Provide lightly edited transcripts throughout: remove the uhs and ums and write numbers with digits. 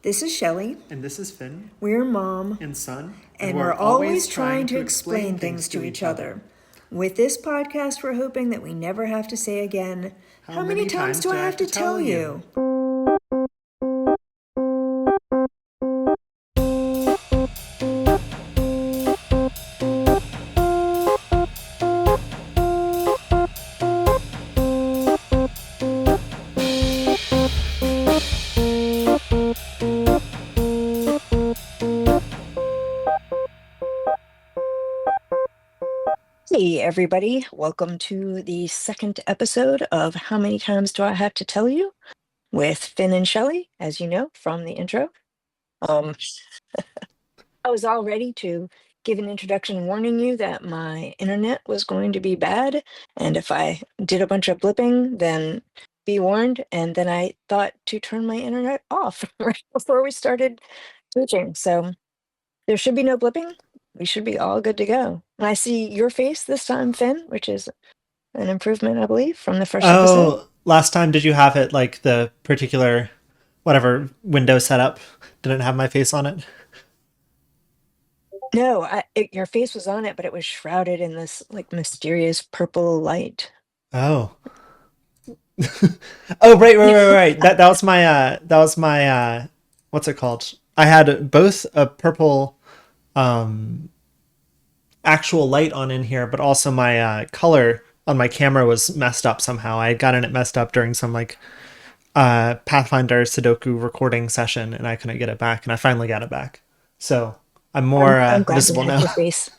This is Shelley. And this is Finn We're mom, and Son, and we're always trying to explain things to each other. With this podcast, we're hoping that we never have to say again, how many times do I have to tell you? Hey, everybody. Welcome to the second episode of How Many Times Do I Have to Tell You? With Finn and Shelley, as you know from the intro. I was all ready to give an introduction warning you that my internet was going to be bad. And if I did a bunch of blipping, then be warned. And then I thought to turn my internet off right before we started switching. So there should be no blipping. We should be all good to go. And I see your face this time, Finn, which is an improvement, I believe, from the first episode. Oh, last time did you have it like the particular whatever window setup didn't have my face on it? No, your face was on it, but it was shrouded in this like mysterious purple light. Oh. Oh, right. That was my what's it called? I had both a purple actual light on in here, but also my color on my camera was messed up somehow. I had gotten it messed up during some like Pathfinder Sudoku recording session, and I couldn't get it back, and I finally got it back. So I'm more I'm glad visible that now. your face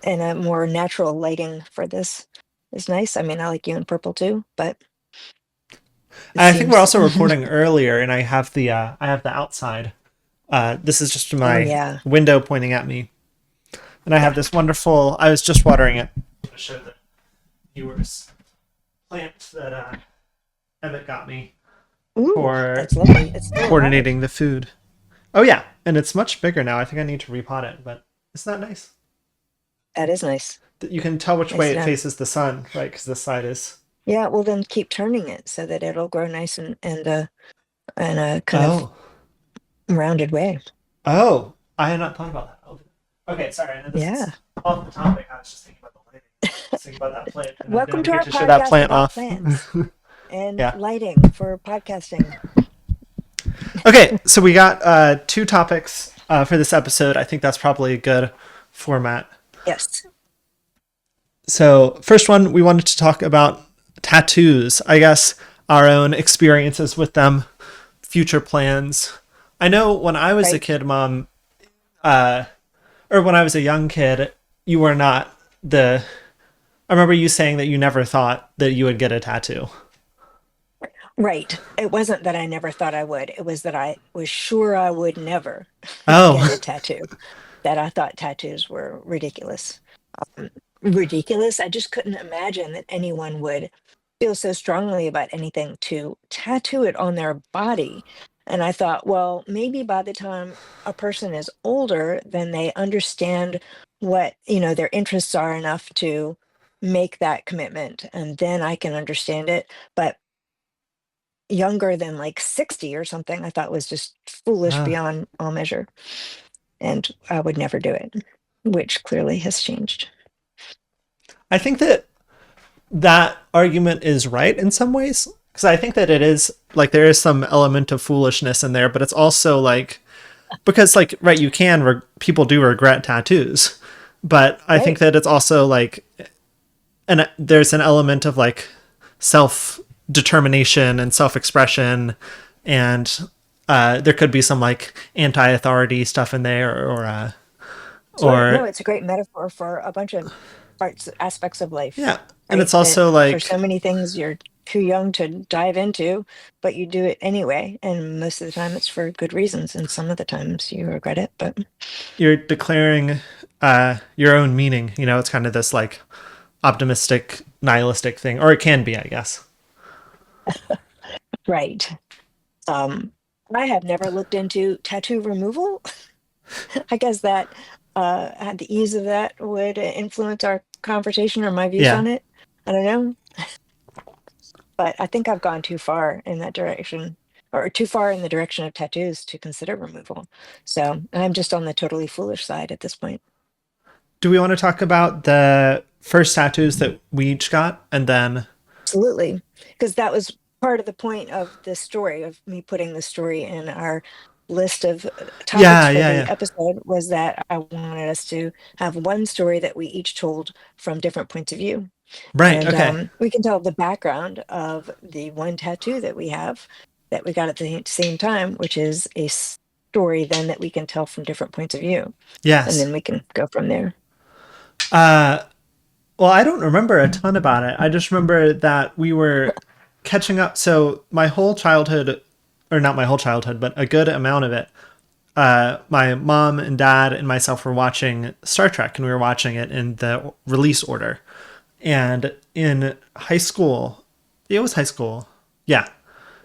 and a more natural lighting for this is nice. I mean, I like you in purple too, but it I think we're seems. also recording earlier, and I have the outside. This is just Oh my yeah, window pointing at me, and I have this wonderful. I was just watering it to show the viewers plant that Emmett got me ooh, for that's lovely. It's still alive. coordinating the food. Oh yeah, and it's much bigger now. I think I need to repot it, but it's not nice. That is nice. You can tell which way Nice it enough. faces the sun, right? Because this side is. Yeah, well then keep turning it so that it'll grow nice and in a kind of Oh, rounded way. oh, I had not thought about that. Okay, sorry. I know this Yeah. is off the topic. I was just thinking about the lighting. I was thinking about that plant, and I Welcome didn't to get our to show that podcast plant about off. plants and Yeah. lighting for podcasting. Okay, so we got two topics for this episode. I think that's probably a good format. Yes. So, first one, we wanted to talk about tattoos. I guess our own experiences with them, future plans. I know when I was a Right. kid, Mom, uh, or when I was a young kid, you were not the. I remember you saying that you never thought that you would get a tattoo. Right. It wasn't that I never thought I would. It was that I was sure I would never get Oh, a tattoo. That I thought tattoos were ridiculous. Um, Ridiculous. I just couldn't imagine that anyone would feel so strongly about anything to tattoo it on their body. And I thought, well, maybe by the time a person is older, then they understand what, their interests are enough to make that commitment. And then I can understand it. But younger than like 60 or something, I thought was just foolish ah. beyond all measure. And I would never do it, which clearly has changed. I think that that argument is right in some ways because I think that it is like there is some element of foolishness in there, but it's also like because like right you can people do regret tattoos, but I think Right. that it's also like and there's an element of like self determination and self expression and there could be some like anti-authority stuff in there Sure. No, or it's a great metaphor for a bunch of parts, aspects of life, yeah, and right? it's That also for so like many things you're too young to dive into, but you do it anyway. And most of the time it's for good reasons. And some of the times you regret it, but you're declaring your own meaning. You know, it's kind of this like optimistic, nihilistic thing, or it can be, I guess. right. Um, I have never looked into tattoo removal. I guess that had the ease of that would influence our conversation or my views Yeah, on it. I don't know, but I think I've gone too far in that direction. or too far in the direction of tattoos to consider removal. So I'm just on the totally foolish side at this point. Do we want to talk about the first tattoos that we each got, and then? Absolutely, because that was part of the point of this story, of me putting the story in our list of topics Yeah, for yeah, the yeah. episode, was that I wanted us to have one story that we each told from different points of view. Right. And Okay. we can tell the background of the one tattoo that we have that we got at the same time, which is a story then that we can tell from different points of view. And Yes. then we can go from there. Uh, well, I don't remember a ton about it. I just remember that we were catching up. So my whole childhood, or not my whole childhood, but a good amount of it, my mom and dad and myself were watching Star Trek, and we were watching it in the release order. And in high school, it was high school. Yeah.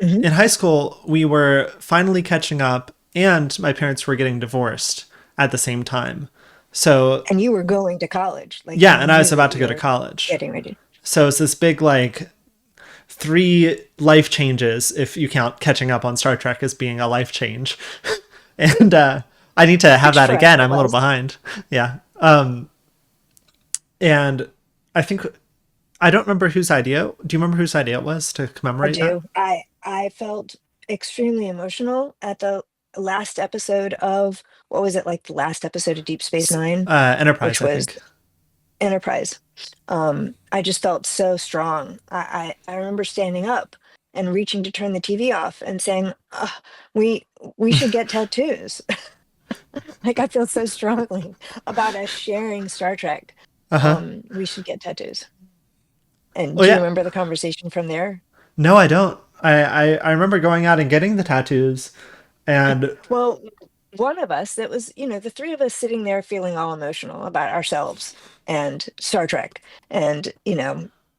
Hmm. In high school, we were finally catching up, and my parents were getting divorced at the same time. So, And you were going to college, like yeah, you and I was knew about that to you go to were college. getting ready. So it's this big, like, three life changes if you count catching up on Star Trek as being a life change. And I need to have Which that for us again. it I'm a little was. behind. Yeah. And I think I don't remember whose idea. Do you remember whose idea it was to I commemorate that? do. I felt extremely emotional at the last episode of, what was it, like the last episode of Deep Space Nine, Enterprise, which I was think. Enterprise. I just felt so strong. I remember standing up and reaching to turn the TV off and saying, "We we should get tattoos." Like I feel so strongly about us sharing Star Trek. Uh huh. We should get tattoos. And Oh do you yeah. remember the conversation from there? No, I don't. I remember going out and getting the tattoos, and Well, one of us, that was, the three of us sitting there feeling all emotional about ourselves and Star Trek. And,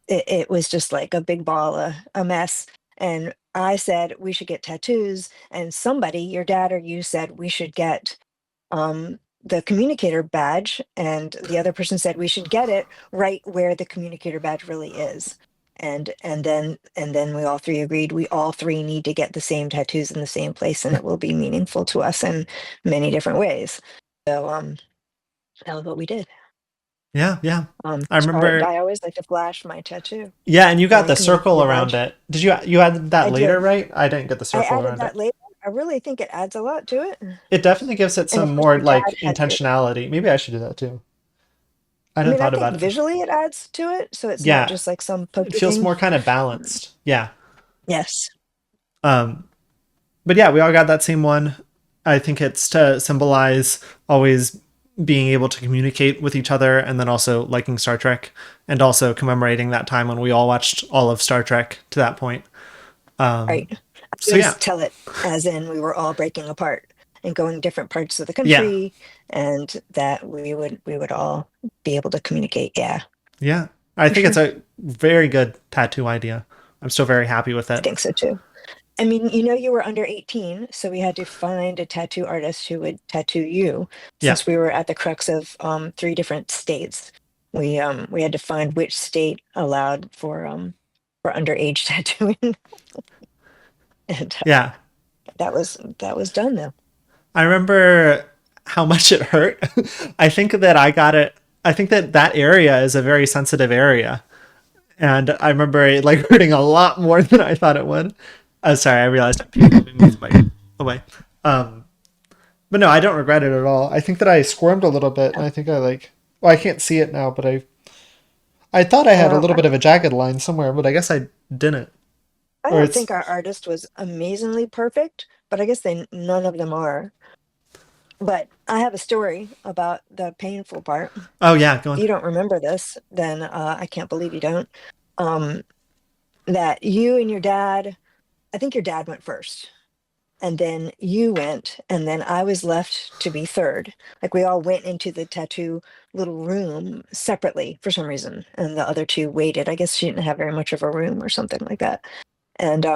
it was just like a big ball, a mess. And I said, we should get tattoos. And somebody, your dad or you, said we should get the communicator badge. And the other person said we should get it right where the communicator badge really is. And then we all three agreed we all three need to get the same tattoos in the same place, and it will be meaningful to us in many different ways. So that was what we did. yeah, yeah. I So remember. I always like to flash my tattoo, Yeah, and you got my the circle communicator around badge. it. Did you add that I later, did. right? I didn't get the I circle added around that it. later. I really think it adds a lot to it. It definitely gives it And of some course more your dad like had to. intentionality. Maybe I should do that too. I I hadn't mean, I thought think about it. visually it adds to it, so it's not Yeah, just like some it pokey feels thing. more kind of balanced. Yeah. Yes. Um, but yeah, we all got that same one. I think it's to symbolize always being able to communicate with each other, and then also liking Star Trek, and also commemorating that time when we all watched all of Star Trek to that point. Right. I So always yeah, tell it as in we were all breaking apart and going different parts of the yeah, country, and that we would all be able to communicate. Yeah, yeah. I for think it's sure. a very good tattoo idea. I'm still very happy with I it. think so too. I mean, you were under 18, so we had to find a tattoo artist who would tattoo you, Yeah, since we were at the crux of three different states. We had to find which state allowed for underage tattooing, and yeah. that was done though. I remember how much it hurt. I think that I got it. I think that that area is a very sensitive area, and I remember it like hurting a lot more than I thought it would. Oh, sorry, I realized I'm moving these mic away. Um, but no, I don't regret it at all. I think that I squirmed a little bit, and I think I like. Well, I can't see it now, but I thought I had a Well, little bit of a jagged line somewhere, but I guess I didn't. I Or don't it's think our artist was amazingly perfect, but I guess none of them are. But I have a story about the painful part. oh yeah, go If on. you don't remember this, then I can't believe you don't. Um, that you and your dad, I think your dad went first, and then you went, and then I was left to be third. Like we all went into the tattoo little room separately for some reason, and the other two waited. I guess she didn't have very much of a room or something like that. And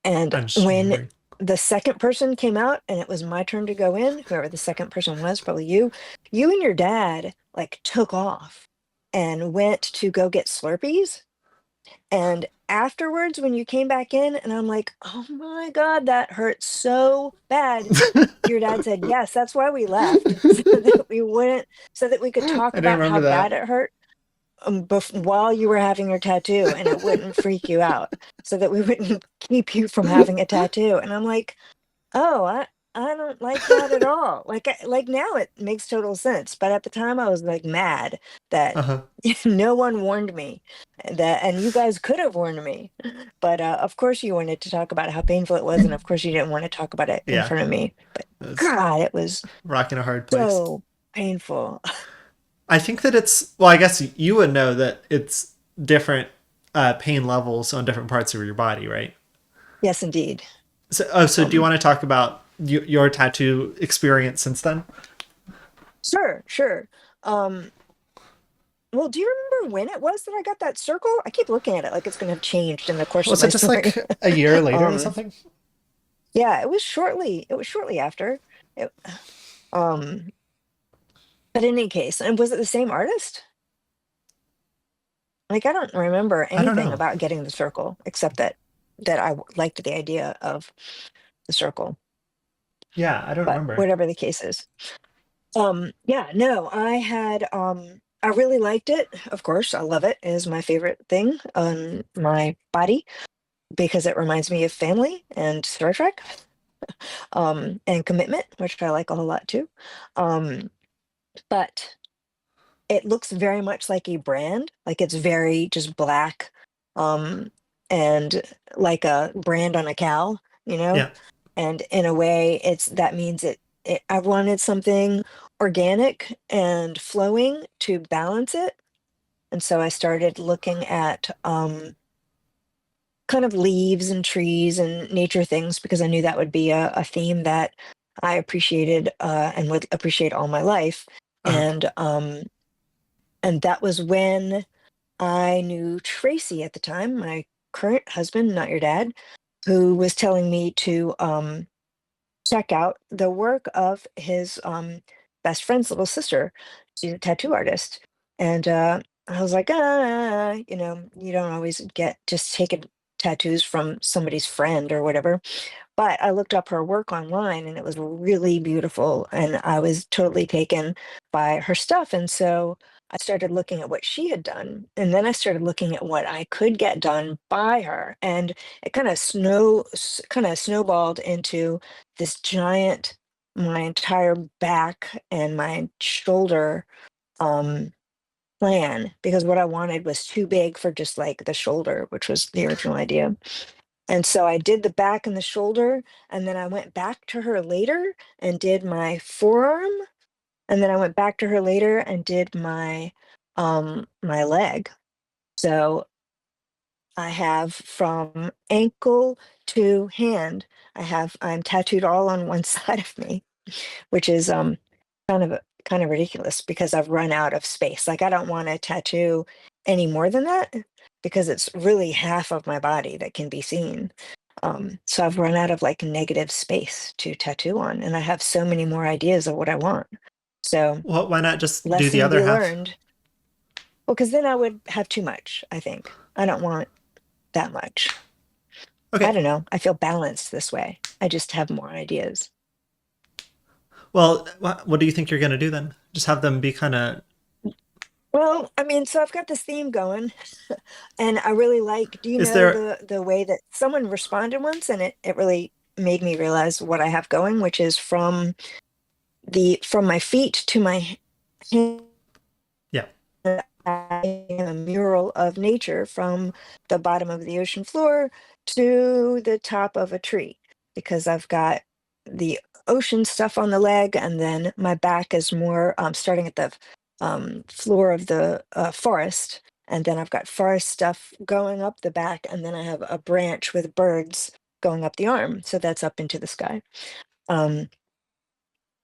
And I'm just when remembering. the second person came out and it was my turn to go in, whoever the second person was, probably you and your dad like took off and went to go get Slurpees. And afterwards when you came back in, and I'm like, oh my God, that hurt so bad. Your dad said, yes, that's why we left, so that we wouldn't, so that we could I talk didn't about how remember bad that. it hurt while you were having your tattoo, and it wouldn't freak you out, so that we wouldn't keep you from having a tattoo. And I'm like, oh, I don't like that at all. Like now it makes total sense, but at the time I was like mad that Uh-huh. no one warned me, and you guys could have warned me. But of course you wanted to talk about how painful it was, and of course you didn't want to talk about it in Yeah, front of me. But it was God, it was rocking a hard place. so painful. I think that it's, well, I guess you would know that it's different pain levels on different parts of your body, right? Yes, indeed. So do you Um, want to talk about your tattoo experience since then? sure, sure. Um, well, do you remember when it was that I got that circle? I keep looking at it like it's going to have changed in the course of Was it my just story. like a year later or um, something? yeah, it was shortly after. It, um, but in any case, and was it the same artist? Like, I don't remember I don't anything know. about getting the circle except that liked the idea of the circle. Yeah, I don't But remember. whatever the case is. Yeah, no, I really liked it. Of course, I love it. It is my favorite thing on my body because it reminds me of family and Star Trek, and commitment, which I like a whole lot too. Um, but it looks very much like a brand, like it's very just black, um, and like a brand on a cow, you know? Yeah. And in a way, that means I wanted something organic and flowing to balance it. And so I started looking at kind of leaves and trees and nature things because I knew that would be a theme that I appreciated, and would appreciate all my life. Uh-huh. And that was when I knew Tracy at the time, my current husband, not your dad, who was telling me to check out the work of his best friend's little sister. She's a tattoo artist. And I was like, you don't always get just taking tattoos from somebody's friend or whatever. But I looked up her work online and it was really beautiful. And I was totally taken by her stuff. And so I started looking at what she had done. And then I started looking at what I could get done by her. And it kind of snowballed into this giant, my entire back and my shoulder um, plan, because what I wanted was too big for just like the shoulder, which was the original idea. And so I did the back and the shoulder, and then I went back to her later and did my forearm, and then I went back to her later and did my leg. So I have from ankle to hand, I'm tattooed all on one side of me, which is kind of ridiculous because I've run out of space. Like I don't want to tattoo any more than that because it's really half of my body that can be seen. So I've run out of like negative space to tattoo on, and I have so many more ideas of what I want. So Well, why not just do the lesson other be half? learned. Well, because then I would have too much, I think. I don't want that much. I Okay. don't know. I feel balanced this way. I just have more ideas. Well, what do you think you're going to do then? Just have them be kind of. Well, I mean, so I've got this theme going, and I really like, do you Is know there. the way that someone responded once, and it really made me realize what I have going, which is from my feet to my hand, Yeah. a mural of nature from the bottom of the ocean floor to the top of a tree, because I've got the ocean stuff on the leg, and then my back is more starting at the floor of the forest. And then I've got forest stuff going up the back, and then I have a branch with birds going up the arm. So that's up into the sky. Um,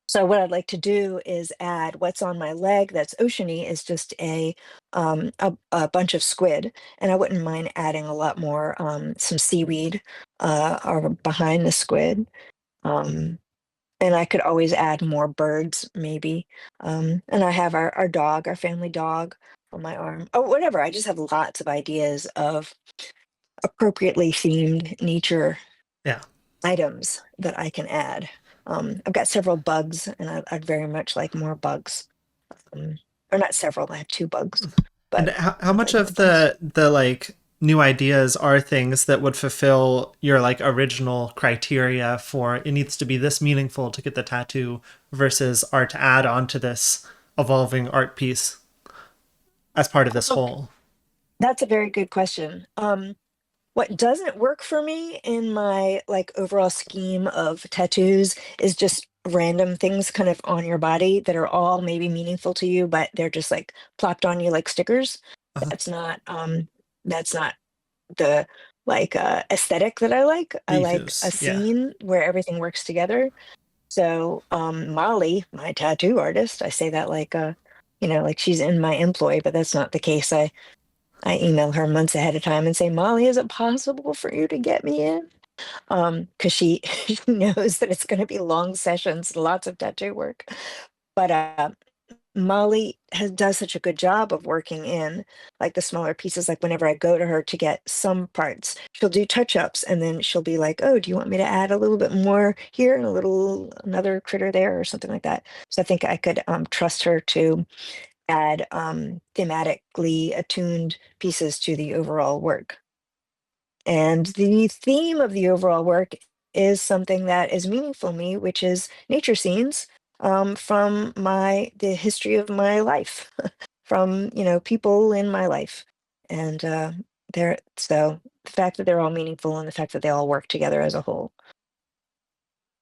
so what I'd like to do is add what's on my leg that's oceany is just a bunch of squid, and I wouldn't mind adding a lot more some seaweed or behind the squid. Um, and I could always add more birds maybe. And I have our dog, our family dog on my arm. Oh, whatever. I just have lots of ideas of appropriately themed nature Yeah. items that I can add. I've got several bugs, and I'd very much like more bugs. Um, or not several, I have two bugs, And but how I'd much like more of bugs. the like new ideas are things that would fulfill your like original criteria for it needs to be this meaningful to get the tattoo versus are to add on to this evolving art piece as part of this Oh, whole? that's a very good question. What doesn't work for me in my like overall scheme of tattoos is just random things kind of on your body that are all maybe meaningful to you, but they're just like plopped on you like stickers. Uh, That's not that's not the like aesthetic that I like. I like a Ethos. Yeah. scene where everything works together. So Molly, my tattoo artist, I say that like like she's in my employ, but that's not the case. I email her months ahead of time and say, Molly, is it possible for you to get me in? Because she, she knows that it's going to be long sessions, lots of tattoo work. But Molly does such a good job of working in like the smaller pieces. Like whenever I go to her to get some parts, she'll do touch ups and then she'll be like, "Oh, do you want me to add a little bit more here and a little another critter there or something like that?" So I think I could trust her to add thematically attuned pieces to the overall work. And the theme of the overall work is something that is meaningful to me, which is nature scenes from the history of my life, from people in my life, and they're so the fact that they're all meaningful and the fact that they all work together as a whole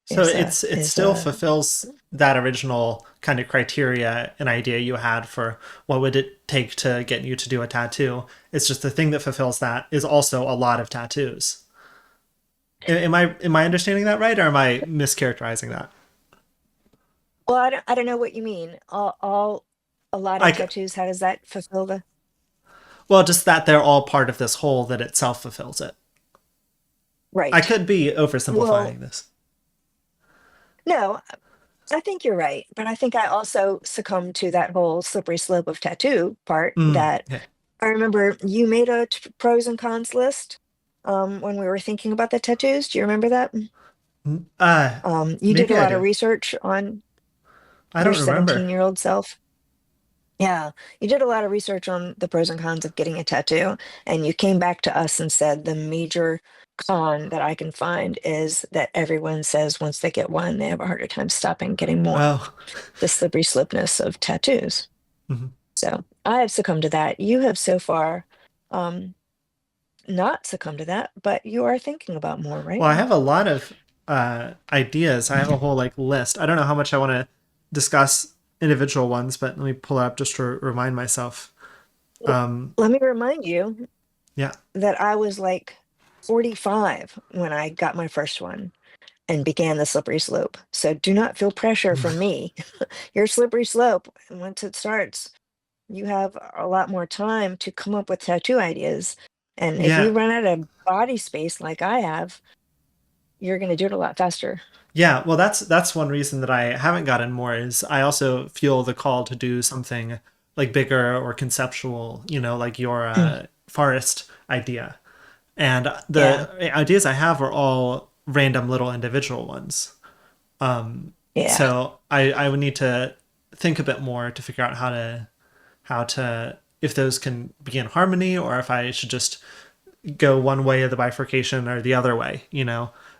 So is it still fulfills that original kind of criteria and idea you had for what would it take to get you to do a tattoo. It's just the thing that fulfills that is also a lot of tattoos. Am I understanding that right, or am I mischaracterizing that? well. I don't know what you mean. All a lot of I tattoos. How does that fulfill the well, just that they're all part of this whole that itself fulfills it. I right? could be Well, oversimplifying this. no, I think you're right, but I think I also succumbed to that whole slippery slope of tattoo part that Okay. I remember you made a pros and cons list when we were thinking about the tattoos. Do you remember that? Uh, You did a Maybe I lot of do. research on I your don't remember. 17-year-old self. Yeah, you did a lot of research on the pros and cons of getting a tattoo, and you came back to us and said the major con that I can find is that everyone says once they get one, they have a harder time stopping getting more. Oh. The slippery slipness of tattoos. Mhm. So I have succumbed to that. You have so far um, not succumbed to that, but you are thinking about more, right? Well, I have a lot of ideas. I have a whole like list. I don't know how much I want to discuss individual ones, but let me pull it up just to remind myself. L- Um, Let me remind you yeah. that I was like 45 when I got my first one and began the slippery slope. So do not feel pressure from me. Your slippery slope, once it starts, you have a lot more time to come up with tattoo ideas. And if you Yeah. run out of body space like I have, you're going to do it a lot faster. Yeah, well, that's one reason that I haven't gotten more is I also feel the call to do something like bigger or conceptual, like your forest idea. And Yeah. the ideas I have are all random little individual ones. Yeah. So I would need to think a bit more to figure out how to if those can be in harmony or if I should just go one way of the bifurcation or the other way,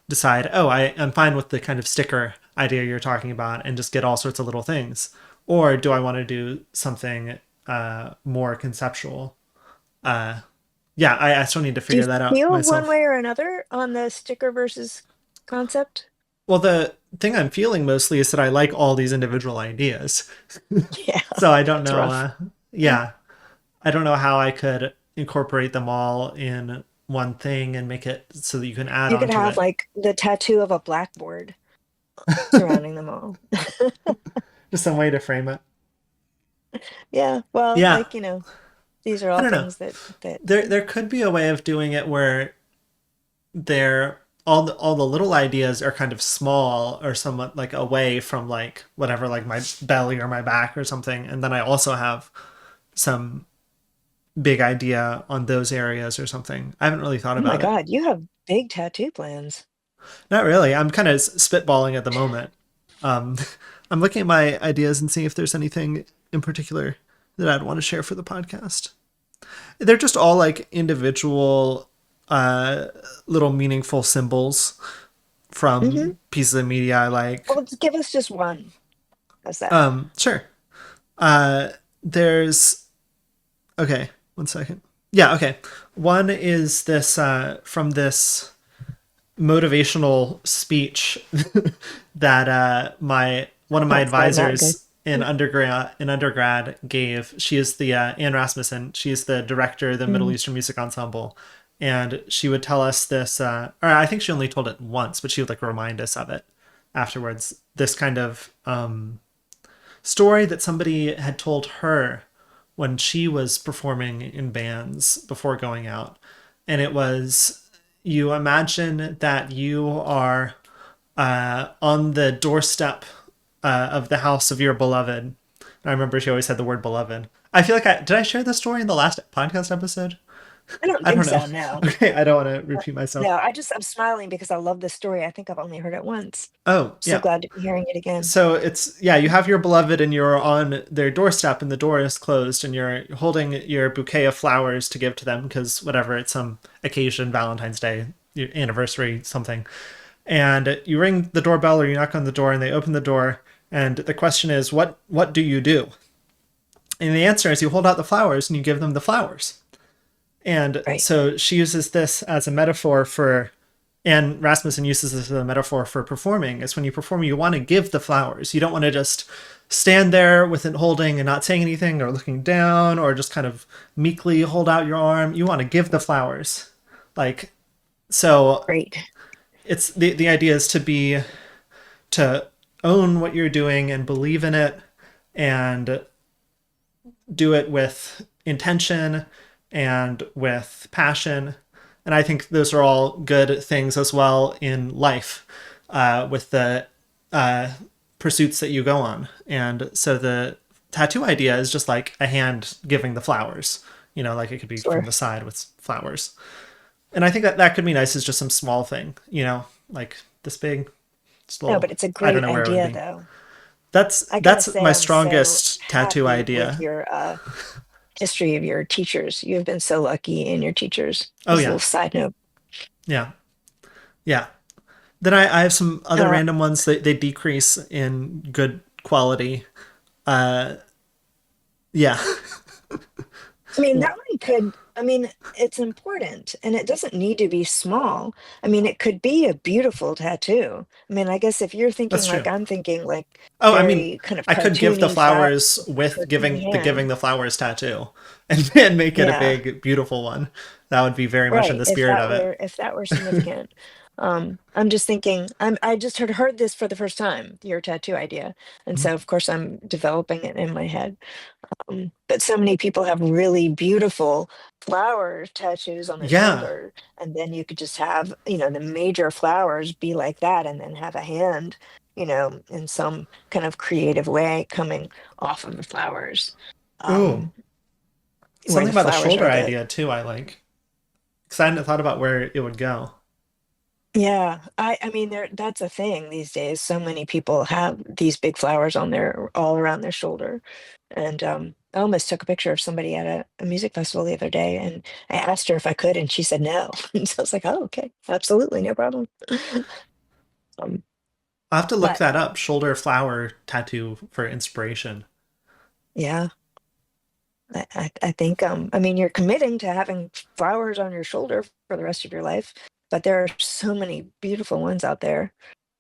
decide, oh, I'm fine with the kind of sticker idea you're talking about and just get all sorts of little things. Or do I want to do something more conceptual? Yeah, I still need to Do you figure that out feel one myself. way or another on the sticker versus concept? Well, the thing I'm feeling mostly is that I like all these individual ideas. Yeah, So I don't it's know. rough. Yeah, I don't know how I could incorporate them all in one thing and make it so that you can add You on could to have it. like the tattoo of a blackboard surrounding them all. Just some way to frame it. Yeah, well, Yeah, like, these are I all don't know. things that There could be a way of doing it where they're all the little ideas are kind of small or somewhat like away from like whatever like my belly or my back or something, and then I also have some big idea on those areas or something. I haven't really thought Oh my about it. God, you have big tattoo plans. Not really. I'm kind of spitballing at the moment. Um, I'm looking at my ideas and seeing if there's anything in particular that I'd want to share for the podcast. They're just all like individual, uh, little meaningful symbols Hmm. from pieces of media I like. Well, give us just one. How's that? Sure. Uh, there's okay. 1 second. Yeah. Okay. One is this from this motivational speech that my one of my That's not good. advisors in undergrad gave. She is the Anne Rasmussen. She is the director of the Middle Mm. Eastern Music Ensemble, and she would tell us this. Or I think she only told it once, but she would like remind us of it afterwards. This kind of story that somebody had told her when she was performing in bands before going out. And it was, you imagine that you are on the doorstep of the house of your beloved. And I remember she always said the word beloved. I feel like did I share this story in the last podcast episode? I don't I think don't know. so, no. Okay, I don't want to repeat No, myself. I'm smiling because I love this story. I think I've only heard it once. Oh, So yeah. glad to be hearing it again. So it's, yeah, you have your beloved and you're on their doorstep and the door is closed and you're holding your bouquet of flowers to give to them because whatever, it's some occasion, Valentine's Day, your anniversary, something. And you ring the doorbell or you knock on the door and they open the door, and the question is, what do you do? And the answer is you hold out the flowers and you give them the flowers. And Right. so she uses this as a metaphor for, and Rasmussen uses this as a metaphor for performing. Is when you perform, you want to give the flowers. You don't want to just stand there with it holding and not saying anything or looking down or just kind of meekly hold out your arm. You want to give the flowers. Like, so Great. it's the idea is to own what you're doing and believe in it and do it with intention and with passion. And I think those are all good things as well in life, with the uh, pursuits that you go on. And so the tattoo idea is just like a hand giving the flowers, like it could be from Sure. the side with flowers. And I think that that could be nice as just some small thing, like this big, just No, little, but it's a I don't great know where it would idea, be. though. That's I gotta that's say, my I'm so strongest tattoo happy with idea. your history of your teachers. You've been so lucky in your teachers. Oh As a little yeah, side note. yeah, yeah. Then I have some other Uh, random ones that they decrease in good quality. Uh, yeah. I mean, that one could, I mean, it's important and it doesn't need to be small. I mean, it could be a beautiful tattoo. I mean, I guess if you're thinking That's true. like I'm thinking, like Oh, I mean, very kind of I could give the cartoony, flat, flowers with cartoony giving hand. the flowers tattoo, and make it a Yeah, big, beautiful one. That would be very much in right. the spirit of it. If that were significant. I'm just thinking, I just heard this for the first time, your tattoo idea. And Mhm. so of course I'm developing it in my head. But so many people have really beautiful flower tattoos on their Yeah. shoulder, and then you could just have, the major flowers be like that, and then have a hand, in some kind of creative way coming off of the flowers, Ooh, um, where something the about the flowers shoulder are the. idea too. I like because I hadn't thought about where it would go. Yeah, I mean that's a thing these days. So many people have these big flowers on their all around their shoulder. And I almost took a picture of somebody at a music festival the other day, and I asked her if I could and she said no. And so I was like, "Oh, okay. Absolutely, no problem." Um, I'll have to look but that up. Shoulder flower tattoo for inspiration. yeah, I think I mean you're committing to having flowers on your shoulder for the rest of your life, but there are so many beautiful ones out there.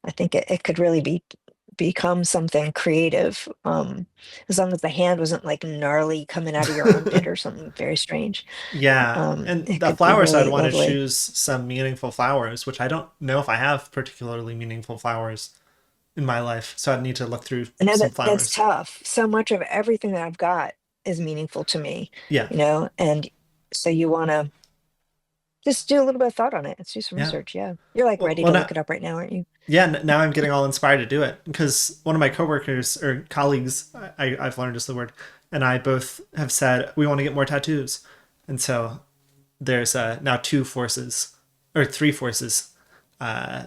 I think it could really become something creative, as long as the hand wasn't like gnarly coming out of your armpit or something very strange. Yeah, and It the could be flowers I'd really want to lovely. choose some meaningful flowers, which I don't know if I have particularly meaningful flowers in my life. So I'd need to look through I know some that's flowers. tough. So much of everything that I've got is meaningful to me, Yeah, and so you want to just do a little bit of thought on it. Let's do some yeah. research. Yeah. You're like Well, ready well, to now, look it up right now, aren't you? yeah. Now I'm getting all inspired to do it because one of my coworkers or colleagues, I've learned is the word, and I both have said we want to get more tattoos, And so there's now two forces or three forces uh,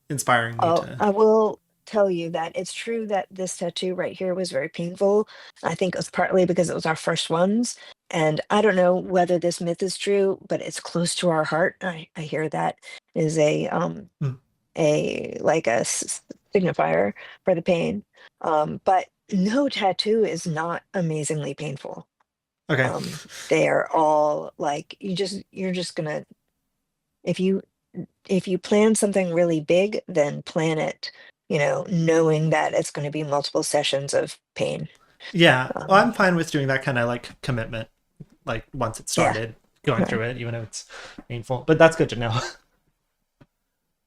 inspiring me Oh, to. I will tell you that it's true that this tattoo right here was very painful. I think it was partly because it was our first ones. And I don't know whether this myth is true, but it's close to our heart. I hear that is Mm, a like a signifier for the pain. But no tattoo is not amazingly painful. okay. They are all like you're just gonna if you if you plan something really big, then plan it, knowing that it's going to be multiple sessions of pain. Yeah, well, Um, I'm fine with doing that kind of like commitment, like once it yeah, started going through right. it, even if it's painful. But that's good to know.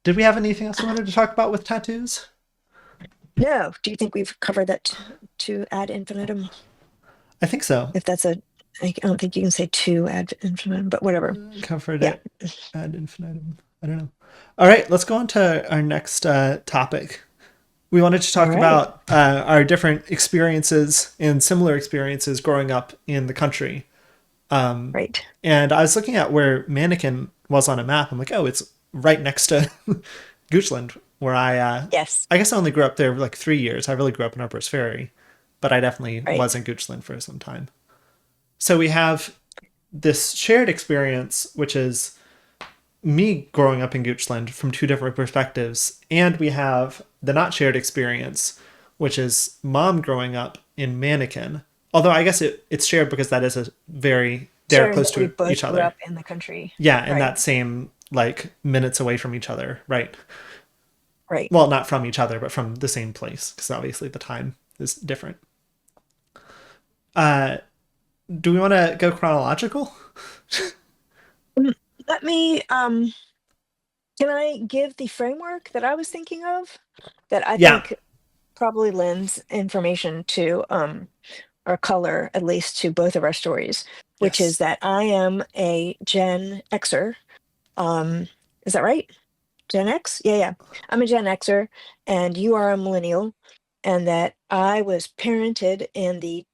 Did we have anything else we wanted to talk about with tattoos? No, do you think we've covered that to ad infinitum? I think so. If that's I don't think you can say to ad infinitum, but whatever. Covered Yeah. it ad infinitum. I don't know. All right, let's go on to our next topic. We wanted to All talk right. about our different experiences and similar experiences growing up in the country. Right. And I was looking at where Mannequin was on a map. I'm like, oh, it's right next to Goochland, where Yes. I guess I only grew up there like 3 years. I really grew up in Harper's Ferry, but I definitely Right. was in Goochland for some time. So we have this shared experience, which is me growing up in Goochland from two different perspectives, and we have the not shared experience, which is mom growing up in Mannequin. Although I guess it's shared because that is a very they're Sharing close that we to each both grew other. up in the country. Yeah, and Right. that same like minutes away from each other, right? Right. Well, not from each other, but from the same place, because obviously the time is different. Uh, do we want to go chronological? Mm, Let me can I give the framework that I was thinking of that I Yeah. think probably lends information to or color at least to both of our stories, which is Yes. that I am a Gen Xer. Um, is that right? Gen X? Yeah, yeah. I'm a Gen Xer, and you are a millennial, and that I was parented in the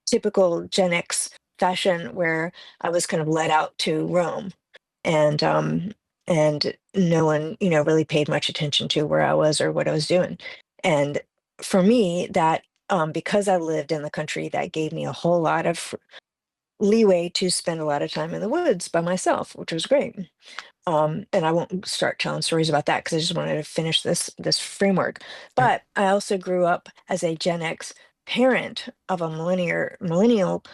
typical Gen X fashion where I was kind of let out to roam, and no one, really paid much attention to where I was or what I was doing. And for me, that because I lived in the country, that gave me a whole lot of leeway to spend a lot of time in the woods by myself, which was great. And I won't start telling stories about that because I just wanted to finish this framework. Right. But I also grew up as a Gen X parent of a millennial.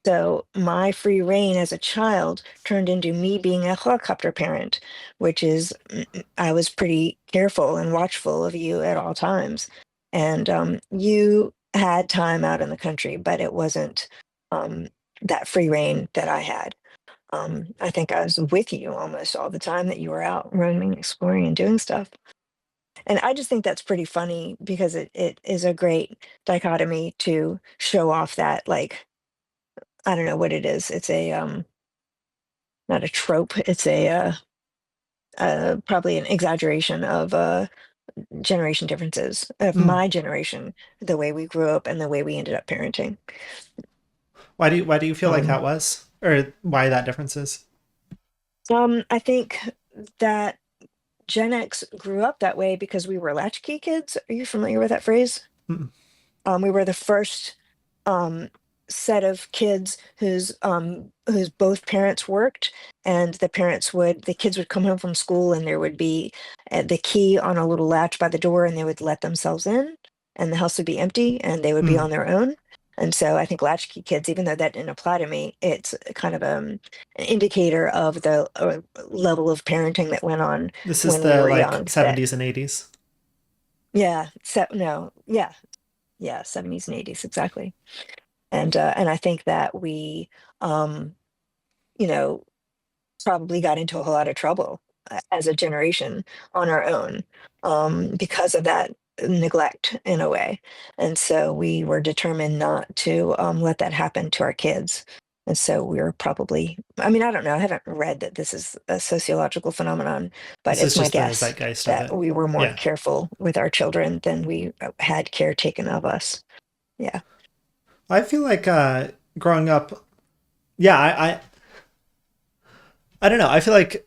So my free reign as a child turned into me being a helicopter parent, which is I was pretty careful and watchful of you at all times. And you had time out in the country, but it wasn't um, that free reign that I had. I think I was with you almost all the time that you were out roaming, exploring, and doing stuff. And I just think that's pretty funny because it is a great dichotomy to show off that, like, I don't know what it is. It's a not a trope. It's a probably an exaggeration of generation differences of Mm. my generation, the way we grew up and the way we ended up parenting. Why do you feel like Um, that was, or why that difference is? I think that Gen X grew up that way because we were latchkey kids. Are you familiar with that phrase? Mm. We were the first um, set of kids whose both parents worked, and the kids would come home from school, and there would be the key on a little latch by the door, and they would let themselves in, and the house would be empty, and they would be Mm. on their own. And so I think latchkey kids, even though that didn't apply to me, it's kind of an indicator of the level of parenting that went on This is when we the were like young. That 70s and 80s. yeah, no, yeah, yeah, 70s and 80s exactly. And I think that we, um, you know, probably got into a whole lot of trouble as a generation on our own because of that neglect in a way. And so we were determined not to let that happen to our kids. And so we were probably, I mean, I don't know, I haven't read that this is a sociological phenomenon, but This is it's my just the guess zeitgeist of that it. we were more Yeah. careful with our children than we had care taken of us. Yeah. I feel like growing up, yeah, I don't know. I feel like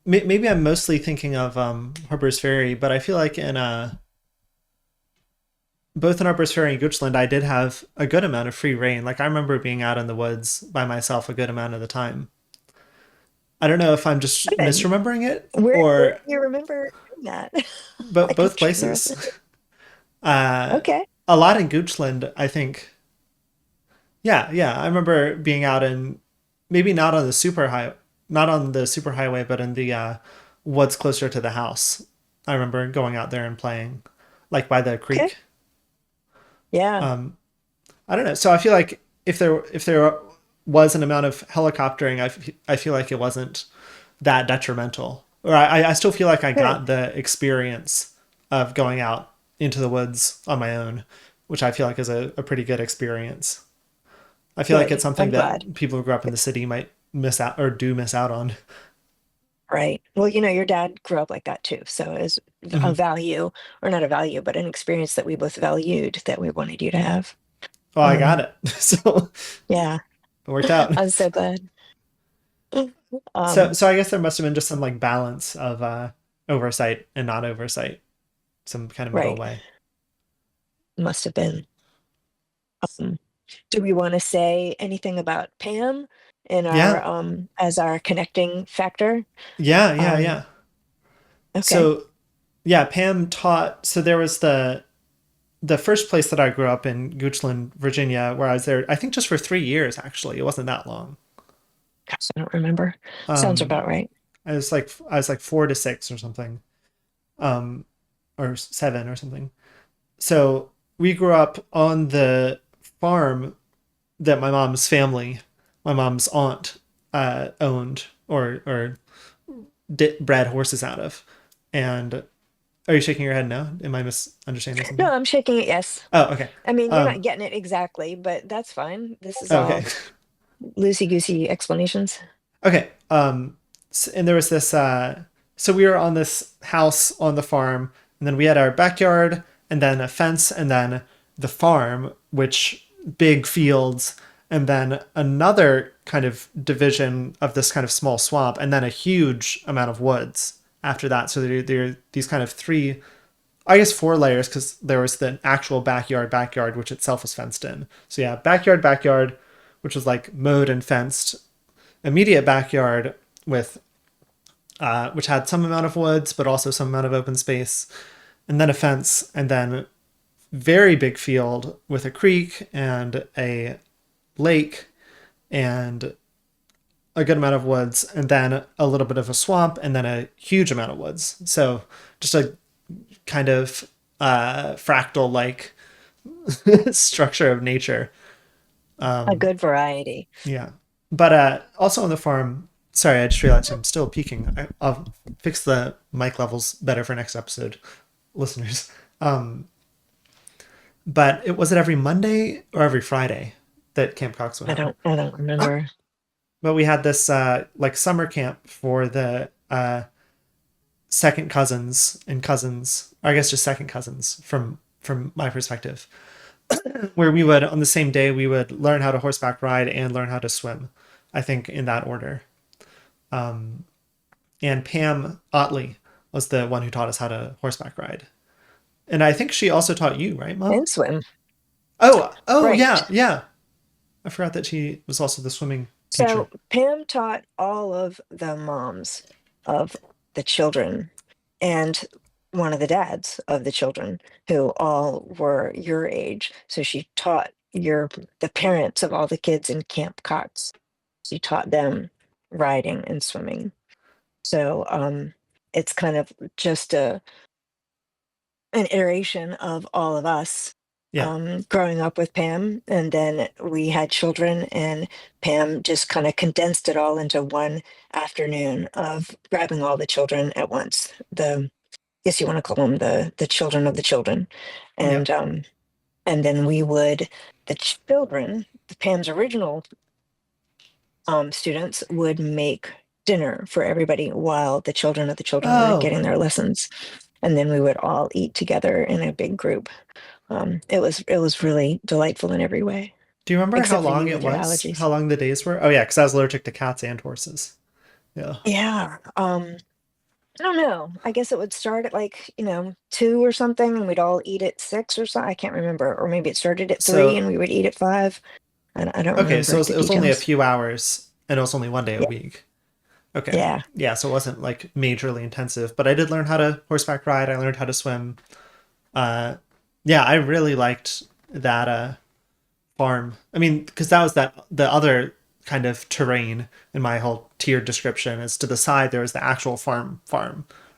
maybe I'm mostly thinking of Harper's Ferry, but I feel like in both in Harper's Ferry and Goochland, I did have a good amount of free reign. Like I remember being out in the woods by myself a good amount of the time. I don't know if I'm just Good. misremembering it Where do or you remember doing that? I but could both share the places. rest of it. Uh, Okay. a lot in Goochland, I think. Yeah, yeah. I remember being out in maybe not on the super highway, but in the woods closer to the house. I remember going out there and playing, like by the Okay. creek. Yeah. I don't know. So I feel like if there was an amount of helicoptering, I feel like it wasn't that detrimental. Or I still feel like I Good. got the experience of going out into the woods on my own, which I feel like is a pretty good experience. I feel like it's Good. I'm something glad. that people who grew up in the city might miss out or do miss out on. Right. Well, your dad grew up like that too. So it's a Mhm. value, or not a value, but an experience that we both valued that we wanted you to have. Oh, I got Um, it. So yeah, it worked out. I'm so glad. So Um, so I guess there must have been just some like balance of oversight and not oversight, some kind of middle right. way. Must have been. Um, do we want to say anything about Pam in our Yeah. as our connecting factor? Yeah, yeah, Um, yeah. okay. So yeah, Pam taught. So there was the first place that I grew up in, Goochland, Virginia, where I was there. I think just for 3 years. Actually, it wasn't that long. Gosh, I don't remember. Sounds Um, about right. I was like 4 to 6 or something, um, or 7 or something. So we grew up on the farm that my mom's aunt, owned or bred horses out of. And are you shaking your head no? Am I misunderstanding No, something? I'm shaking it yes. Oh, okay. I mean, you're not Um, getting it exactly, but that's fine. This is okay. all loosey-goosey explanations. Okay. And there was this. So we were on this house on the farm, and then we had our backyard, and then a fence, and then the farm, which big fields, and then another kind of division of this kind of small swamp, and then a huge amount of woods after that. So there are these kind of three, I guess 4 layers, because there was the actual backyard, which itself was fenced in. So yeah, backyard, which was like mowed and fenced, immediate backyard with which had some amount of woods but also some amount of open space, and then a fence, and then very big field with a creek and a lake and a good amount of woods, and then a little bit of a swamp, and then a huge amount of woods. So just a kind of fractal like structure of nature. A good variety. Yeah. But also on the farm, sorry, I just realized I'm still peaking. I'll fix the mic levels better for next episode, listeners. But was it every Monday or every Friday that Camp Cox would happen? I don't remember. But we had this like summer camp for the second cousins and cousins, or I guess just second cousins from my perspective, where we would on the same day we would learn how to horseback ride and learn how to swim. I think in that order. And Pam Otley was the one who taught us how to horseback ride. And I think she also taught you, right, Mom? And swim. Oh, Right. yeah, yeah. I forgot that she was also the swimming teacher. So Pam taught all of the moms of the children and one of the dads of the children who all were your age. So she taught the parents of all the kids in Camp Cots. She taught them riding and swimming. So it's kind of just an iteration of all of us Yeah, growing up with Pam. And then we had children, and Pam just kind of condensed it all into one afternoon of grabbing all the children at once. Guess you want to call them the children of the children. yeah. And then we would, the children, Pam's original students would make dinner for everybody while the children of the children were Oh, getting their lessons. And then we would all eat together in a big group. It was really delightful in every way. Do you remember how except for long you it with your was? allergies. How long the days were? Oh yeah, because I was allergic to cats and horses. Yeah. Yeah. I don't know. I guess it would start at like, 2 or something, and we'd all eat at 6 or something. I can't remember. Or maybe it started at 3 So and we would eat at 5. I don't okay, so remember the it was only a details. few hours, and it was only one day a Yeah. week. Okay. Yeah. Yeah, so it wasn't like majorly intensive, but I did learn how to horseback ride. I learned how to swim. Uh, yeah, I really liked that farm. I mean, because that was the other kind of terrain in my whole tiered description. Is to the side there was the actual farm,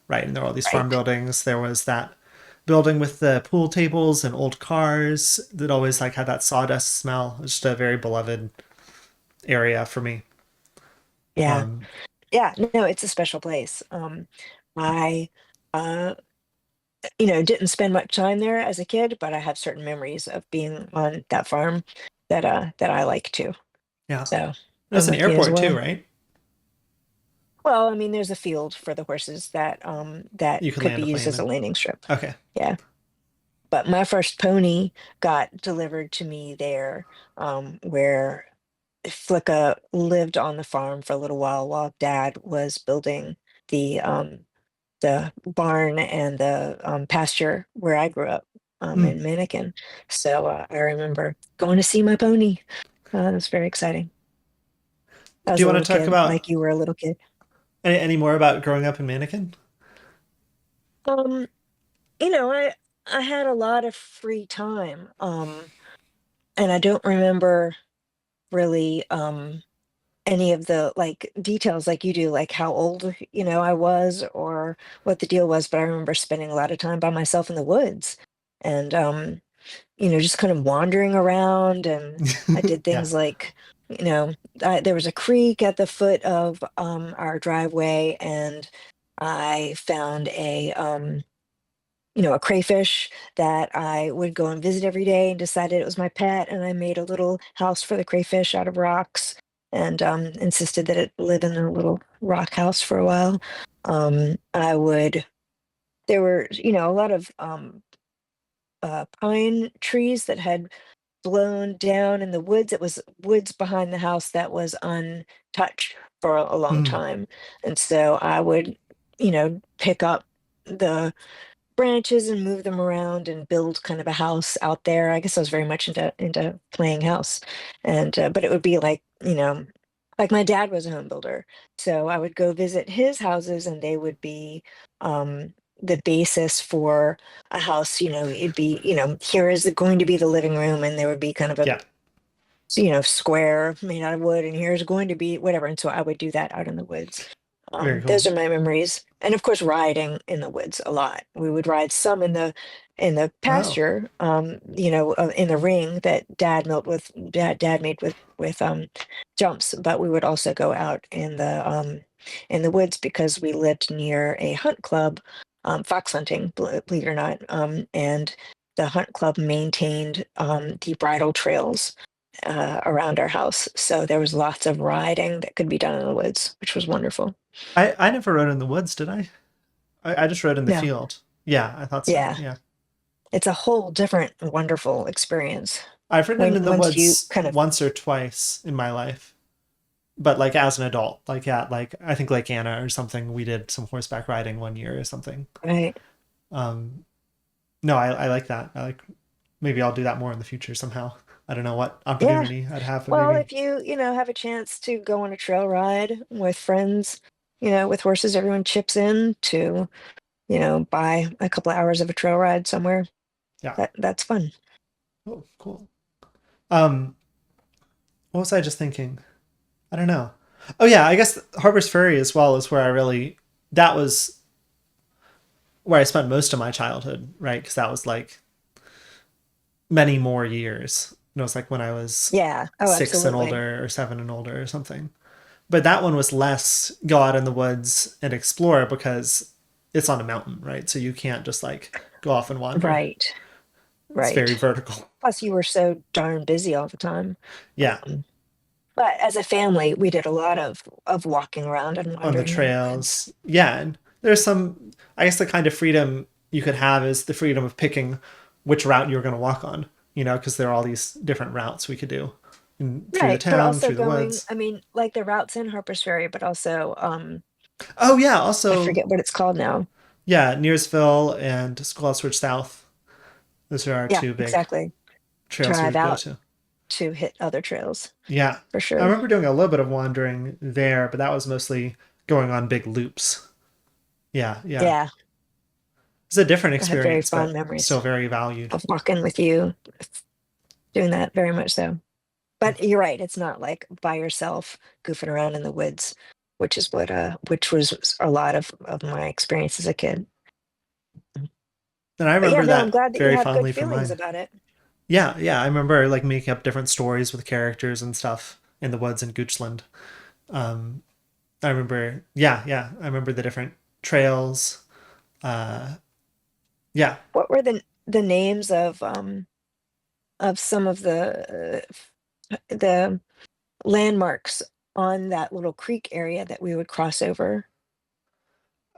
right? And there were all these farm Right. buildings. There was that building with the pool tables and old cars that always like had that sawdust smell. It's just a very beloved area for me. Yeah. Um, Yeah. No, it's a special place. I uh didn't spend much time there as a kid, but I have certain memories of being on that farm that I like too. yeah, So there's an you as airport too, well. right? Well, I mean, there's a field for the horses that You can could be land a used plane as a in. landing strip. Okay. Yeah. But my first pony got delivered to me there, where Flicka lived on the farm for a little while Dad was building the barn and the pasture where I grew up Hmm. in Mannequin. So I remember going to see my pony. It was very exciting. I Do was you a want little to talk kid, about like you were a little kid. any more about growing up in Mannequin? Um, I had a lot of free time, and I don't remember really any of the like details like you do, like how old I was or what the deal was. But I remember spending a lot of time by myself in the woods, and just kind of wandering around. And I did Yeah. things like, there was a creek at the foot of our driveway, and I found a crayfish that I would go and visit every day and decided it was my pet. And I made a little house for the crayfish out of rocks and insisted that it live in a little rock house for a while. There were, a lot of pine trees that had blown down in the woods. It was woods behind the house that was untouched for a long Mm. time. And so I would, pick up the branches and move them around and build kind of a house out there. I guess I was very much into playing house, and but it would be like like my dad was a home builder, so I would go visit his houses, and they would be the basis for a house. It'd be here is going to be the living room, and there would be kind of a Yeah. square made out of wood, and here's going to be whatever. And so I would do that out in the woods. Very Those cool. are my memories. And of course, riding in the woods a lot. We would ride some in the Oh. pasture, in the ring that dad made with jumps. But we would also go out in the woods because we lived near a hunt club, fox hunting, believe it or not. And the hunt club maintained the bridle trails around our house. So there was lots of riding that could be done in the woods, which was wonderful. I never rode in the woods, did I? I just rode in the No, field. Yeah, I thought so. yeah, Yeah. it's a whole different wonderful experience I've ridden when in the once you woods kind of once or twice in my life, but like as an adult, like yeah, like I think like Anna or something, we did some horseback riding one year or something. right. Um, no, I like that. I like maybe I'll do that more in the future somehow. I don't know what Yeah. opportunity I'd have, but Well, maybe. if you have a chance to go on a trail ride with friends, with horses, everyone chips in to, buy a couple of hours of a trail ride somewhere. Yeah. That's fun. Oh, cool. Um, what was I just thinking? I don't know. Oh yeah, I guess Harper's Ferry as well is where I really that was where I spent most of my childhood, right? Because that was like many more years. It was like when I was Yeah. Oh, 6 and absolutely. older or 7 and older or something. But that one was less go out in the woods and explore because it's on a mountain, right? So you can't just like go off and wander. Right. It's very Right. vertical. Plus, you were so darn busy all the time. Yeah, Um, But as a family, we did a lot of walking around and on the wandering in the woods. trails. Yeah, and there's some I guess the kind of freedom you could have is the freedom of picking which route you're going to walk on, because there are all these different routes we could do through the Right, but town, also through the going, woods. I mean, like the routes in Harper's Ferry, but also, Oh yeah, I also forget what it's called now. yeah, Nearsville and Schoolhouse Ridge South. Those are our Yeah, two big exactly. trails we Drive would go out to. to hit other trails Yeah, for I sure. remember doing a little bit of wandering there, but that was mostly going on big loops. Yeah, yeah. Yeah, It's a different I have very experience, fond but memories still very valued. of walking with you, doing that very much so. But you're right, it's not like by yourself goofing around in the woods, which was a lot of my experience as a kid. And I But yeah, remember no, I'm that glad that you very have good fondly from feelings mine. about it. Yeah, yeah. I remember like making up different stories with characters and stuff in the woods in Goochland. Um, I remember, yeah, yeah. I remember the different trails. Uh, yeah. What were the names of some of the landmarks on that little creek area that we would cross over?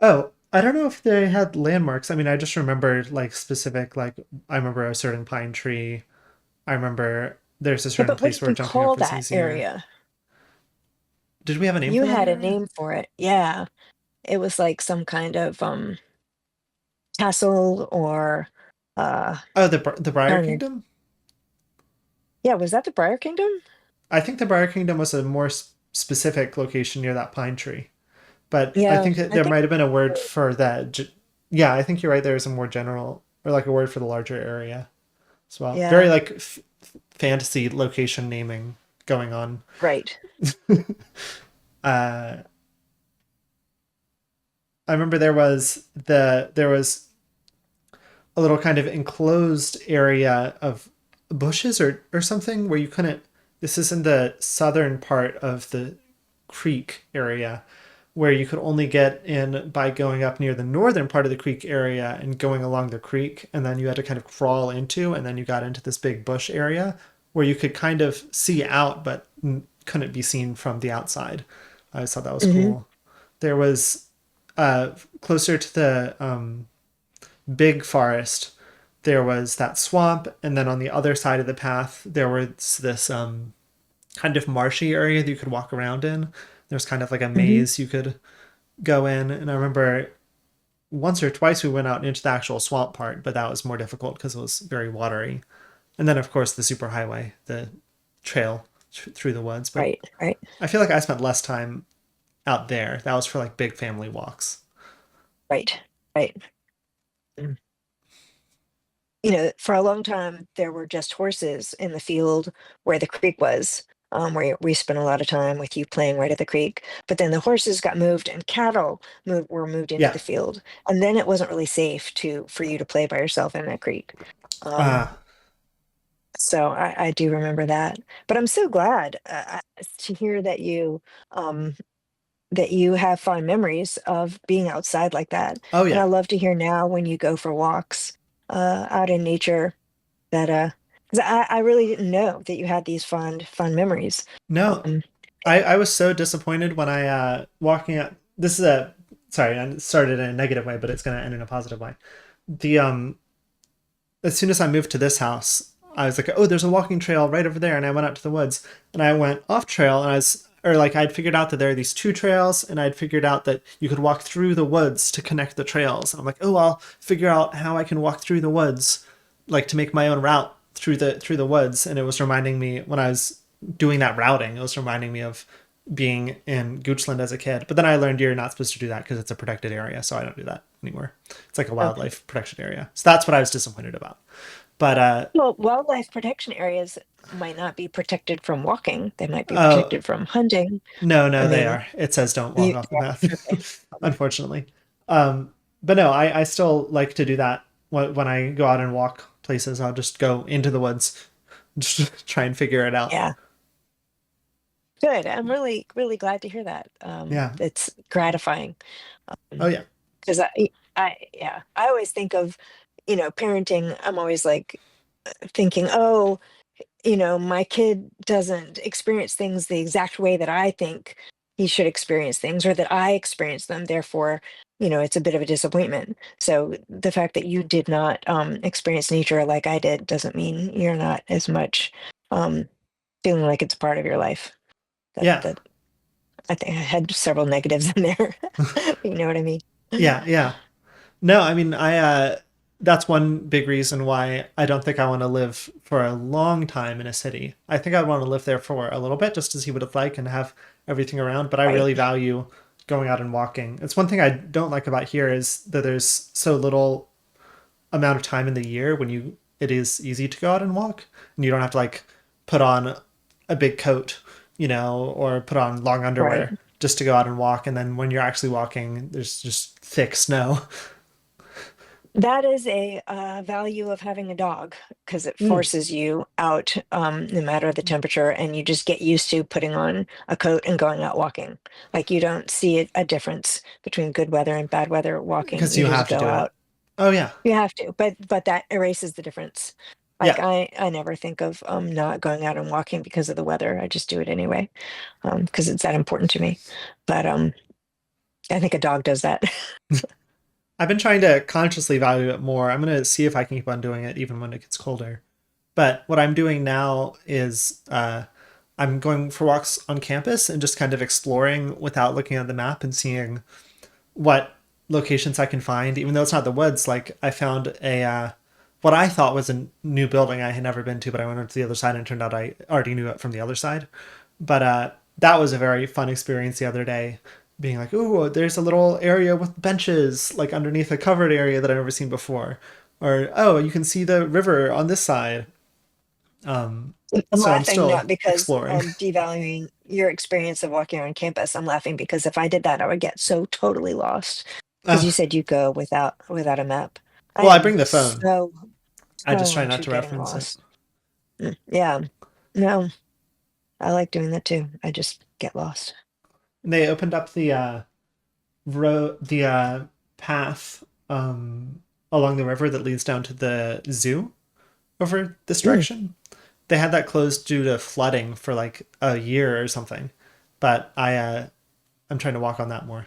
Oh, I don't know if they had landmarks. I mean, I just remember like specific, like I remember a certain pine tree. I remember there's a Yeah, certain but what place did where we jumping call off was that easier. area? Did we have a name You for that had a area? name for it. Yeah. It was like some kind of castle or uh Oh, the Briar trying to Kingdom. yeah, was that the Briar Kingdom? I think the Briar Kingdom was a more specific location near that pine tree. But I Yeah, think that I there think might have been a word for that. Yeah, I think you're right. There's a more general, or like a word for the larger area as well. Very yeah, like fantasy location naming going on. right. uh, I remember there was a little kind of enclosed area of bushes or something where you couldn't. This is in the southern part of the creek area where you could only get in by going up near the northern part of the creek area and going along the creek, and then you had to kind of crawl into, and then you got into this big bush area where you could kind of see out but couldn't be seen from the outside. I always thought that was Hmm. cool. There was closer to the big forest, there was that swamp, and then on the other side of the path there was this kind of marshy area that you could walk around in. There's kind of like a Hmm. maze you could go in, and I remember once or twice we went out into the actual swamp part, but that was more difficult because it was very watery. And then of course the superhighway, the trail through the woods. But Right, right, I feel like I spent less time out there. That was for like big family walks. right, right. Mm. For a long time, there were just horses in the field where the creek was, where we spent a lot of time with you playing right at the creek. But then the horses got moved and cattle were moved into Yeah. the field. And then it wasn't really safe for you to play by yourself in that creek. Um, uh so I do remember that. But I'm so glad to hear um, that you have fond memories of being outside like that. oh And I yeah. love to hear now when you go for walks out in nature that 'cause I really didn't know that you had these fond memories. No, Um, I was so disappointed when I walking out. This is a sorry, I started in a negative way, but it's gonna end in a positive way. The As soon as I moved to this house, I was like, oh, there's a walking trail right over there, and I went out to the woods, and I went off trail, and I was or like I'd figured out that there are these two trails, and I'd figured out that you could walk through the woods to connect the trails. And I'm like, oh, I'll figure out how I can walk through the woods, like to make my own route through the woods. And it was reminding me when I was doing that routing, it was reminding me of being in Goochland as a kid. But then I learned you're not supposed to do that because it's a protected area, so I don't do that anymore. It's like a okay. wildlife protection area. So that's what I was disappointed about. But Well, wildlife protection areas might not be protected from walking. They might be oh protected from hunting. no, I no, they mean, are. It says don't walk you, off the yeah, okay. path, unfortunately. But no, I still like to do that when I go out and walk places. I'll just go into the woods, just try and figure it out. Yeah, good. I'm really, really glad to hear that. Yeah. It's gratifying. Oh yeah. Because yeah, I always think of, parenting. I'm always like thinking, oh, my kid doesn't experience things the exact way that I think he should experience things or that I experience them. Therefore, it's a bit of a disappointment. So the fact that you did not experience nature like I did doesn't mean you're not as much um, feeling like it's part of your life. That Yeah. that I think I had several negatives in there. You know what I mean? Yeah, yeah. No, I mean, that's one big reason why I don't think I want to live for a long time in a city. I think I want to live there for a little bit just to see what it's like and have everything around, but I Right. really value going out and walking. It's one thing I don't like about here is that there's so little amount of time in the year when it is easy to go out and walk and you don't have to like put on a big coat, or put on long Right. underwear just to go out and walk, and then when you're actually walking there's just thick snow. That is a value of having a dog because it Mm. forces you out, no matter the temperature, and you just get used to putting on a coat and going out walking. Like you don't see a difference between good weather and bad weather walking. Because You you just have to go do it. out. Oh yeah. You have to, but that erases the difference. Like Yeah. I never think of not going out and walking because of the weather. I just do it anyway because it's that important to me. But I think a dog does that. I've been trying to consciously value it more. I'm going to see if I can keep on doing it even when it gets colder. But what I'm doing now is I'm going for walks on campus and just kind of exploring without looking at the map and seeing what locations I can find. Even though it's not the woods, like I found what I thought was a new building I had never been to, but I went over to the other side and it turned out I already knew it from the other side. But that was a very fun experience the other day, being like, "Ooh, there's a little area with benches like underneath a covered area that I've never seen before," or "Oh, you can see the river on this side." Um, I'm so I'm laughing not still because exploring. I'm devaluing your experience of walking on campus. I'm laughing because if I did that, I would get so totally lost. Because you Uh, said you go without a map. I well, I am bring the phone. so I just try prone not to to getting reference it. lost. Yeah, no, I like doing that too. I just get lost. And they opened up the path along the river that leads down to the zoo over this Mm. direction. They had that closed due to flooding for like a year or something. But I'm trying to walk on that more.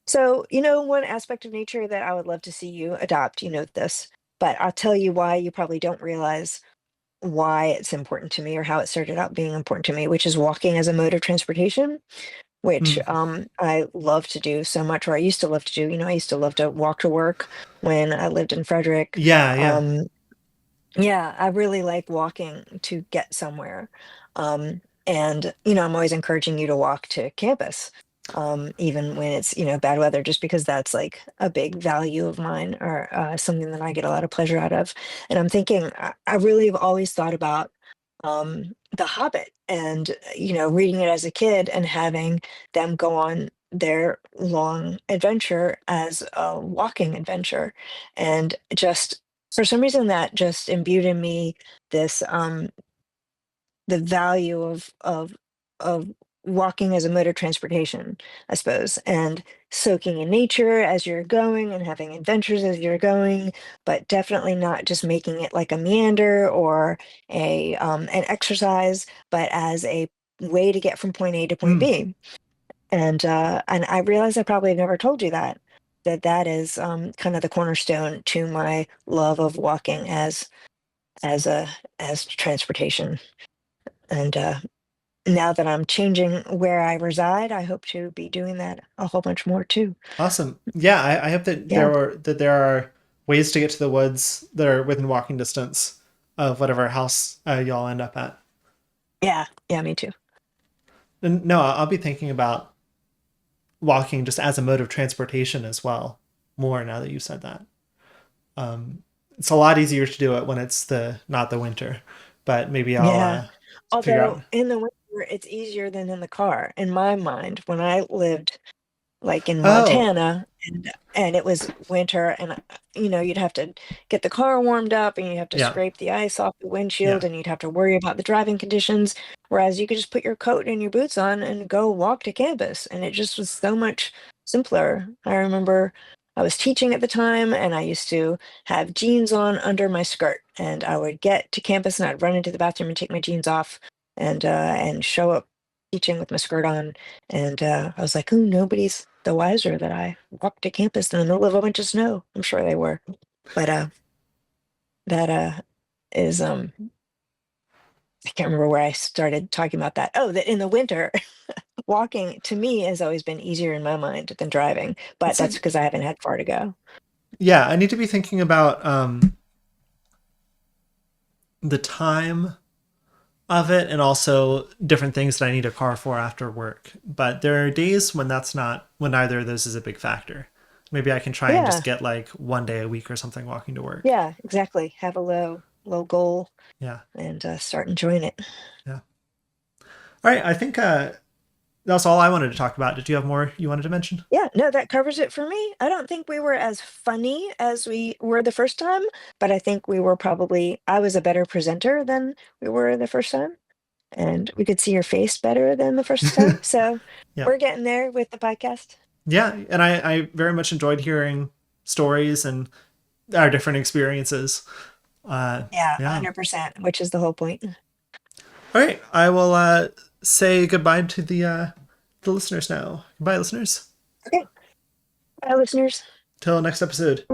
So, one aspect of nature that I would love to see you adopt, this, but I'll tell you why you probably don't realize why it's important to me or how it started out being important to me, which is walking as a mode of transportation, which Mm. I love to do so much, or I used to love to do. I used to love to walk to work when I lived in Frederick. Yeah, yeah. Um, yeah, I really like walking to get somewhere. And, I'm always encouraging you to walk to campus, even when it's, bad weather, just because that's like a big value of mine or something that I get a lot of pleasure out of. And I'm thinking, I really have always thought about The Hobbit and, reading it as a kid and having them go on their long adventure as a walking adventure. And just for some reason that just imbued in me this the value of walking as a mode of transportation, I suppose, and soaking in nature as you're going and having adventures as you're going, but definitely not just making it like a meander or an exercise, but as a way to get from point A to point Mm. B. And I realize I probably never told you that is kind of the cornerstone to my love of walking as a as transportation. And now that I'm changing where I reside, I hope to be doing that a whole bunch more too. Awesome. Yeah, I hope Yeah, that there are ways to get to the woods that are within walking distance of whatever house y'all end up at. yeah, yeah, me too. And no, I'll be thinking about walking just as a mode of transportation as well. More now that you said that. Um, it's a lot easier to do it when it's the not the winter, but maybe I'll Yeah. figure out. Although in the winter, it's easier than in the car. In my mind, when I lived like in Oh, Montana and it was winter and you'd have to get the car warmed up and you have to yeah, scrape the ice off the yeah. windshield and you'd have to worry about the driving conditions, whereas you could just put your coat and your boots on and go walk to campus, and it just was so much simpler. I remember I was teaching at the time and I used to have jeans on under my skirt, and I would get to campus and I'd run into the bathroom and take my jeans off and show up teaching with my skirt on, and I was like, "Ooh, nobody's the wiser that I walked to campus in the middle of a bunch of snow. I'm sure they were. But that is I can't remember where I started talking about that. Oh, that in the winter, walking to me has always been easier in my mind than driving, but It's that's like, because I haven't had far to go. yeah, I need to be thinking about the time of it and also different things that I need a car for after work. But there are days when that's not, when neither of those is a big factor. Maybe I can try and just Yeah, get like 1 day a week or something walking to work. yeah, exactly. Have a low goal Yeah. and start enjoying it. Yeah. All right. I think that's all I wanted to talk about. Did you have more you wanted to mention? Yeah, no, that covers it for me. I don't think we were as funny as we were the first time, but I think we were probably, I was a better presenter than we were the first time, and we could see your face better than the first time. So Yeah. we're getting there with the podcast. Yeah. And I very much enjoyed hearing stories and our different experiences. Yeah, Yeah. 100%, which is the whole point. All right. I will say goodbye to the listeners now. Goodbye, listeners. Okay, bye, listeners. Till next episode.